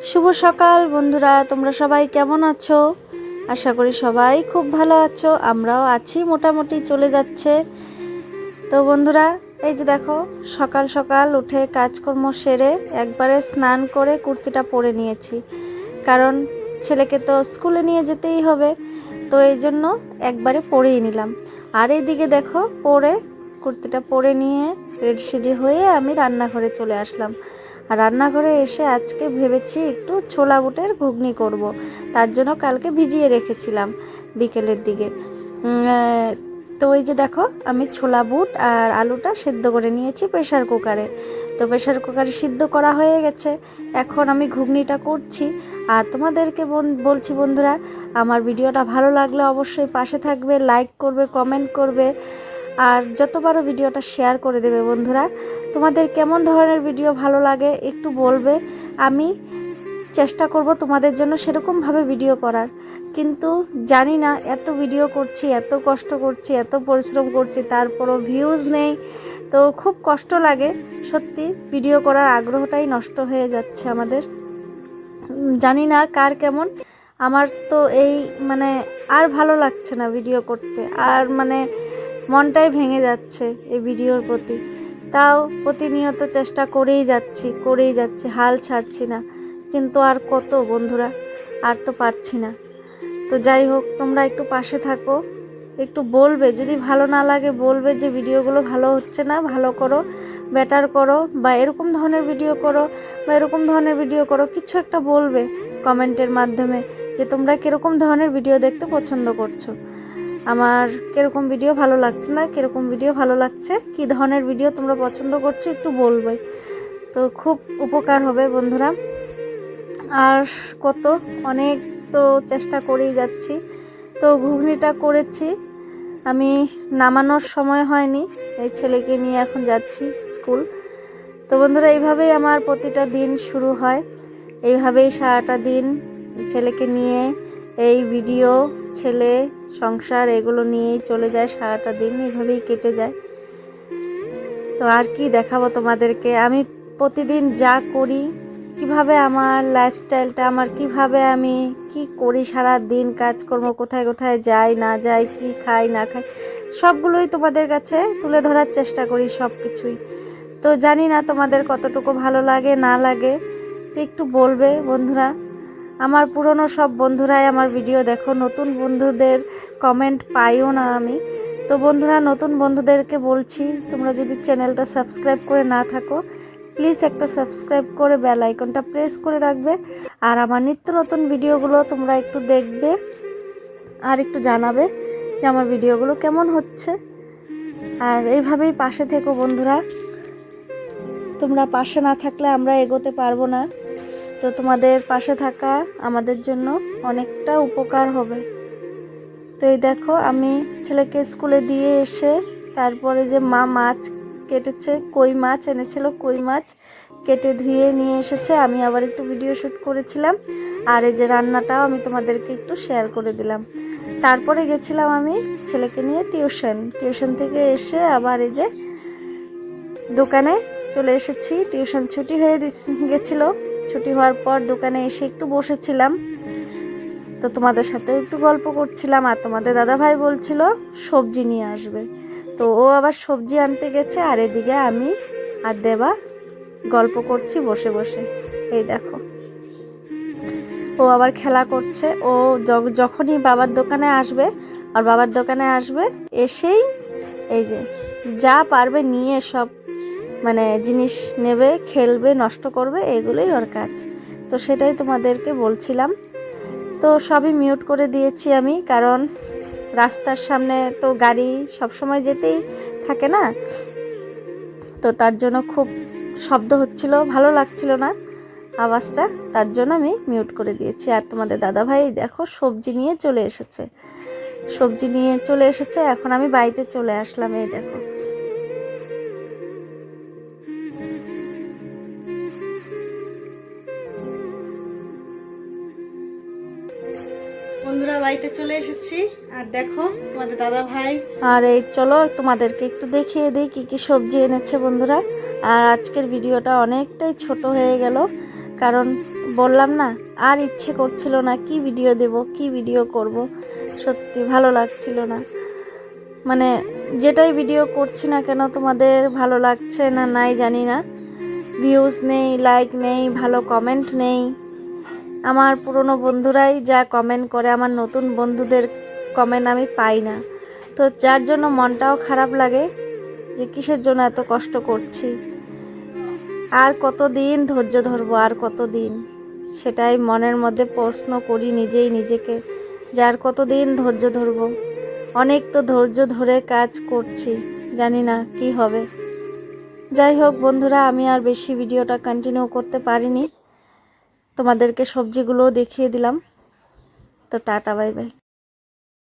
শুভ সকাল বন্ধুরা, তোমরা সবাই কেমন আছো? আশা করি সবাই খুব ভালো আছো। আমরাও আছি, মোটামুটি চলে যাচ্ছে। তো বন্ধুরা, এই যে দেখো, সকাল সকাল উঠে কাজকর্ম সেরে একবারে স্নান করে কুর্তিটা পরে নিয়েছি, কারণ ছেলেকে তো স্কুলে নিয়ে যেতেই হবে। তো এই জন্য একবারে পরেই নিলাম। আর এইদিকে দেখো, কুর্তিটা পরে নিয়ে রেডি সেডি হয়ে আমি রান্নাঘরে চলে আসলাম। আর রান্নাঘরে এসে আজকে ভেবেছি একটু ছোলা বুটের ঘুগনি করব। তার জন্য কালকে ভিজিয়ে রেখেছিলাম বিকেলের দিকে। তো ওই যে দেখো, আমি ছোলা বুট আর আলুটা সেদ্ধ করে নিয়েছি প্রেশার কুকারে। তো প্রেশার কুকারে সিদ্ধ করা হয়ে গেছে, এখন আমি ঘুগনিটা করছি। আর তোমাদেরকে বলছি বন্ধুরা, আমার ভিডিওটা ভালো লাগলে অবশ্যই পাশে থাকবে, লাইক করবে, কমেন্ট করবে, আর যতবারও ভিডিওটা শেয়ার করে দেবে। বন্ধুরা, তোমাদের কেমন ধরনের ভিডিও ভালো লাগে একটু বলবে। আমি চেষ্টা করব তোমাদের জন্য সেরকমভাবে ভিডিও করার, কিন্তু জানি না, এত ভিডিও করছি, এত কষ্ট করছি, এত পরিশ্রম করছি, তারপরও ভিউজ নেই। তো খুব কষ্ট লাগে সত্যি, ভিডিও করার আগ্রহটাই নষ্ট হয়ে যাচ্ছে আমাদের। জানি না কার কেমন, আমার তো এই আর ভালো লাগছে না ভিডিও করতে, আর মনটাই ভেঙে যাচ্ছে এই ভিডিওর প্রতি। তাও প্রতিনিয়ত চেষ্টা করেই যাচ্ছি, হাল ছাড়ছি না। কিন্তু আর কত বন্ধুরা, আর তো পারছি না। তো যাই হোক, তোমরা একটু পাশে থাকো, একটু বলবে, যদি ভালো না লাগে বলবে যে ভিডিওগুলো ভালো হচ্ছে না, ভালো করো, বেটার করো, বা এরকম ধরনের ভিডিও করো, বা এরকম ধরনের ভিডিও করো, কিছু একটা বলবে কমেন্টের মাধ্যমে যে তোমরা কীরকম ধরনের ভিডিও দেখতে পছন্দ করছো, আমার কীরকম ভিডিও ভালো লাগছে না, কীরকম ভিডিও ভালো লাগছে, কী ধরনের ভিডিও তোমরা পছন্দ করছো একটু বলবে। তো খুব উপকার হবে বন্ধুরা। আর কত অনেক তো চেষ্টা করেই যাচ্ছি। তো ঘুগনিটা করেছি আমি, নামানোর সময় হয়নি, এই ছেলেকে নিয়ে এখন যাচ্ছি স্কুল। তো বন্ধুরা, এইভাবেই আমার প্রতিটা দিন শুরু হয়, এইভাবেই সারাটা দিন ছেলেকে নিয়ে, এই ভিডিও, ছেলে, সংসার, এগুলো নিয়েই চলে যায় সারাটা দিন, এইভাবেই কেটে যায়। তো আর কি দেখাবো তোমাদেরকে, আমি প্রতিদিন যা করি, কিভাবে আমার লাইফস্টাইলটা, আমার কিভাবে আমি কি করি সারা দিন, কাজকর্ম, কোথায় কোথায় যাই না যাই, কি খাই না খাই, সবগুলোই তোমাদের কাছে তুলে ধরার চেষ্টা করি, সব কিছুই। তো জানি না তোমাদের কতটুকু ভালো লাগে না লাগে, তো একটু বলবে বন্ধুরা। আমার পুরনো সব বন্ধুরাই আমার ভিডিও দেখো, নতুন বন্ধুদের কমেন্ট পাইও না আমি। তো বন্ধুরা, নতুন বন্ধুদেরকে বলছি, তোমরা যদি চ্যানেলটা সাবস্ক্রাইব করে না থাকো, প্লিজ একটা সাবস্ক্রাইব করে বেল আইকনটা প্রেস করে রাখবে। আর আমার নিত্য নতুন ভিডিওগুলো তোমরা একটু দেখবে, আর একটু জানাবে যে আমার ভিডিওগুলো কেমন হচ্ছে। আর এইভাবেই পাশে থেকো বন্ধুরা, তোমরা পাশে না থাকলে আমরা এগোতে পারবো না। তো তোমাদের পাশে থাকা আমাদের জন্য অনেকটা উপকার হবে। তো এই দেখো, আমি ছেলেকে স্কুলে দিয়ে এসে তারপরে যে মা মাছ কেটেছে, কই মাছ এনেছিল, কই মাছ কেটে ধুয়ে নিয়ে এসেছে, আমি আবার একটু ভিডিও শ্যুট করেছিলাম। আর এই যে রান্নাটাও আমি তোমাদেরকে একটু শেয়ার করে দিলাম। তারপরে গেছিলাম আমি ছেলেকে নিয়ে টিউশন থেকে এসে আবার এই যে দোকানে চলে এসেছি। টিউশন ছুটি হয়ে গেছিলো, ছুটি হওয়ার পর দোকানে এসে একটু বসেছিলাম। তো তোমাদের সাথে একটু গল্প করছিলাম, আর তোমাদের দাদাভাই বলছিল সবজি নিয়ে আসবে, তো ও আবার সবজি আনতে গেছে। আর এদিকে আমি আর দেবা গল্প করছি বসে বসে। এই দেখো, ও আবার খেলা করছে। ও যখনই বাবার দোকানে আসবে, আর বাবার দোকানে আসবে এসেই এই যে যা পারবে নিয়ে সব জিনিস নেবে, খেলবে, নষ্ট করবে, এগুলোই ওর কাজ। তো সেটাই তোমাদেরকে বলছিলাম। তো সবই মিউট করে দিয়েছি আমি, কারণ রাস্তার সামনে তো গাড়ি সবসময় যেতেই থাকে না, তো তার জন্য খুব শব্দ হচ্ছিল, ভালো লাগছিল না আওয়াজটা, তার জন্য আমি মিউট করে দিয়েছি। আর তোমাদের দাদাভাই দেখো সবজি নিয়ে চলে এসেছে, এখন আমি বাড়িতে চলে আসলাম। এই দেখো, বন্ধুরা বাড়িতে চলে এসেছি। আর দেখো তোমাদের দাদা ভাই, আর এই চলো তোমাদেরকে একটু দেখিয়ে দিই কি কি সবজি এনেছে বন্ধুরা। আর আজকের ভিডিওটা অনেকটাই ছোট হয়ে গেল, কারণ বললাম না, আর ইচ্ছে করছিল না, কি ভিডিও দেব, কি ভিডিও করব, সত্যি ভালো লাগছিল না। মানে যেটাই ভিডিও করছি না কেন তোমাদের ভালো লাগছে না নাই জানি না, ভিউজ নেই, লাইক নেই, ভালো কমেন্ট নেই। আমার পুরনো বন্ধুরাই যা কমেন্ট করে, আমার নতুন বন্ধুদের কমেন্ট আমি পাই না। তো যার জন্য মনটাও খারাপ লাগে যে কিসের জন্য এত কষ্ট করছি, আর কতদিন ধৈর্য ধরবো, আর কতদিন, সেটাই মনের মধ্যে প্রশ্ন করি নিজেই নিজেকে, যে আর কতদিন ধৈর্য ধরবো। অনেক তো ধৈর্য ধরে কাজ করছি, জানি না কি হবে। যাই হোক বন্ধুরা, আমি আর বেশি ভিডিওটা কন্টিনিউ করতে পারিনি, তোমাদেরকে সবজিগুলোও দেখিয়ে দিলাম। তো টাটা, বাই বাই।